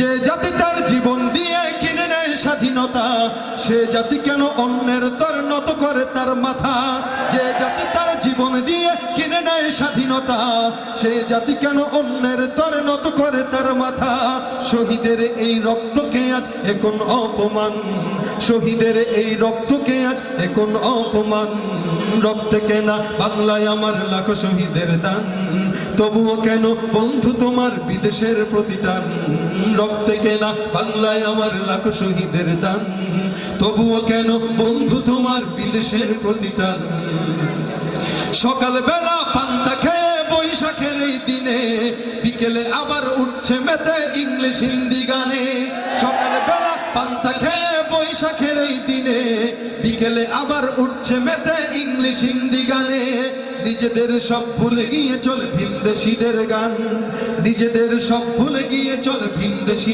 যে জাতি তার জীবন দিয়ে কিনে নেয় স্বাধীনতা, সে জাতি কেন অন্যের তর নত করে তার মাথা? যে জাতি তার জীবন দিয়ে কিনে নেয় স্বাধীনতা, সে জাতি কেন অন্যের তর নত করে তার মাথা? শহীদের এই রক্তকে আজ এখন অপমান, শহীদের এই রক্তকে আজ এখন অপমান। রক্তে কেনা বাংলায় আমার লাখো শহীদের দান, তবুও কেন বন্ধু তোমার বিদেশের প্রতিটান? রক্তে কেনা বাংলায় আমার লাখো শহীদের দান, তবুও কেন বন্ধু তোমার বিদেশের প্রতিটান? সকাল বেলা পান্তা খেয়ে বৈশাখের এই দিনে, বিকেলে আবার উঠছে মেতে ইংলিশ হিন্দি গানে। সকাল বেলা পান্তা খেয়ে বৈশাখের এই দিনে, বিকেলে আবার উঠছে মেতে ইংলিশ হিন্দি গানে। নিজেদের সব ভুলে গিয়ে চলে ভিনদেশীদের গান, নিজেদের সব ভুলে গিয়ে চলে ভিনদেশী